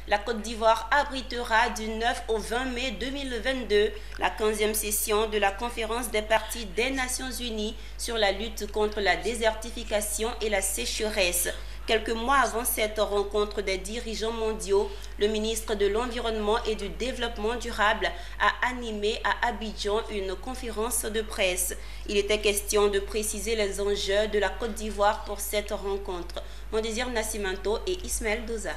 La Côte d'Ivoire abritera du 9 au 20 mai 2022 la 15e session de la conférence des parties des Nations Unies sur la lutte contre la désertification et la sécheresse. Quelques mois avant cette rencontre des dirigeants mondiaux, le ministre de l'Environnement et du Développement durable a animé à Abidjan une conférence de presse. Il était question de préciser les enjeux de la Côte d'Ivoire pour cette rencontre. Mondésir Nascimento et Ismaël Doza.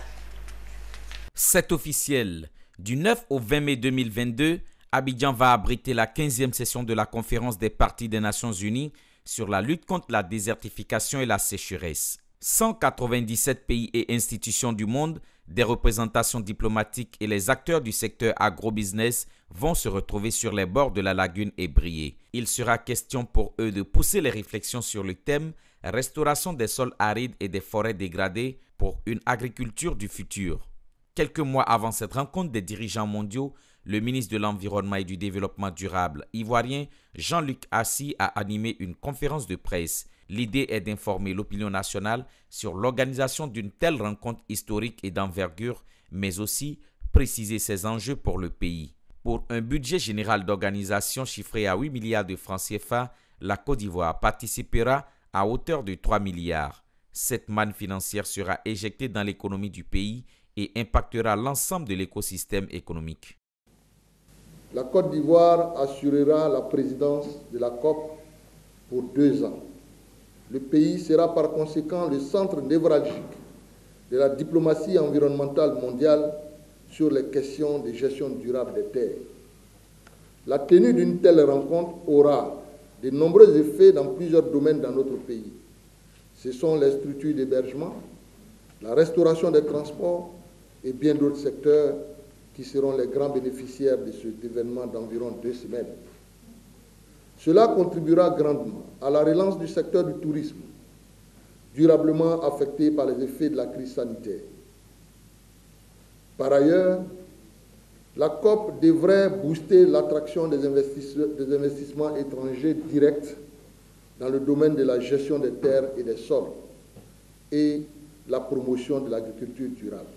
C'est officiel. Du 9 au 20 mai 2022, Abidjan va abriter la 15e session de la conférence des parties des Nations Unies sur la lutte contre la désertification et la sécheresse. 197 pays et institutions du monde, des représentations diplomatiques et les acteurs du secteur agrobusiness vont se retrouver sur les bords de la lagune et briller. Il sera question pour eux de pousser les réflexions sur le thème « Restauration des sols arides et des forêts dégradées pour une agriculture du futur ». Quelques mois avant cette rencontre des dirigeants mondiaux, le ministre de l'Environnement et du Développement durable ivoirien Jean-Luc Assy a animé une conférence de presse. L'idée est d'informer l'opinion nationale sur l'organisation d'une telle rencontre historique et d'envergure, mais aussi préciser ses enjeux pour le pays. Pour un budget général d'organisation chiffré à 8 milliards de francs CFA, la Côte d'Ivoire participera à hauteur de 3 milliards. Cette manne financière sera éjectée dans l'économie du pays et impactera l'ensemble de l'écosystème économique. La Côte d'Ivoire assurera la présidence de la COP pour 2 ans. Le pays sera par conséquent le centre névralgique de la diplomatie environnementale mondiale sur les questions de gestion durable des terres. La tenue d'une telle rencontre aura de nombreux effets dans plusieurs domaines dans notre pays. Ce sont les structures d'hébergement, la restauration des transports et bien d'autres secteurs qui seront les grands bénéficiaires de cet événement d'environ 2 semaines. Cela contribuera grandement à la relance du secteur du tourisme, durablement affecté par les effets de la crise sanitaire. Par ailleurs, la COP devrait booster l'attraction des investissements étrangers directs dans le domaine de la gestion des terres et des sols et la promotion de l'agriculture durable.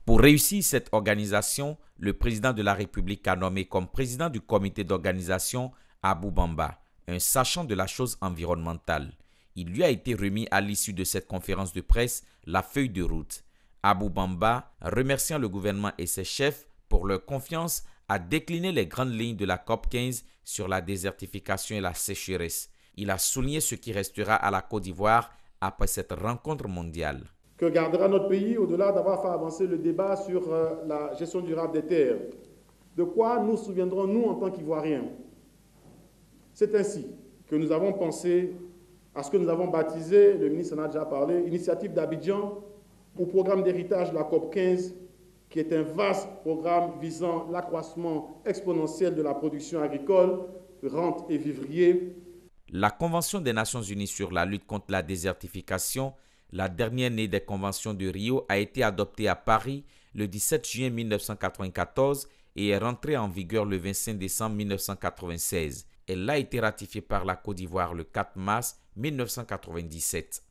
Pour réussir cette organisation, le président de la République a nommé comme président du comité d'organisation Abou Bamba, un sachant de la chose environnementale. Il lui a été remis à l'issue de cette conférence de presse la feuille de route. Abou Bamba, remerciant le gouvernement et ses chefs pour leur confiance, a décliné les grandes lignes de la COP 15 sur la désertification et la sécheresse. Il a souligné ce qui restera à la Côte d'Ivoire après cette rencontre mondiale. Que gardera notre pays au-delà d'avoir fait avancer le débat sur la gestion durable des terres? De quoi nous souviendrons, nous, en tant qu'Ivoiriens? C'est ainsi que nous avons pensé à ce que nous avons baptisé, le ministre en a déjà parlé, Initiative d'Abidjan ou programme d'héritage de la COP 15, qui est un vaste programme visant l'accroissement exponentiel de la production agricole, rente et vivrier. La Convention des Nations Unies sur la lutte contre la désertification, la dernière née des conventions de Rio, a été adoptée à Paris le 17 juin 1994 et est rentrée en vigueur le 25 décembre 1996. Elle a été ratifiée par la Côte d'Ivoire le 4 mars 1997.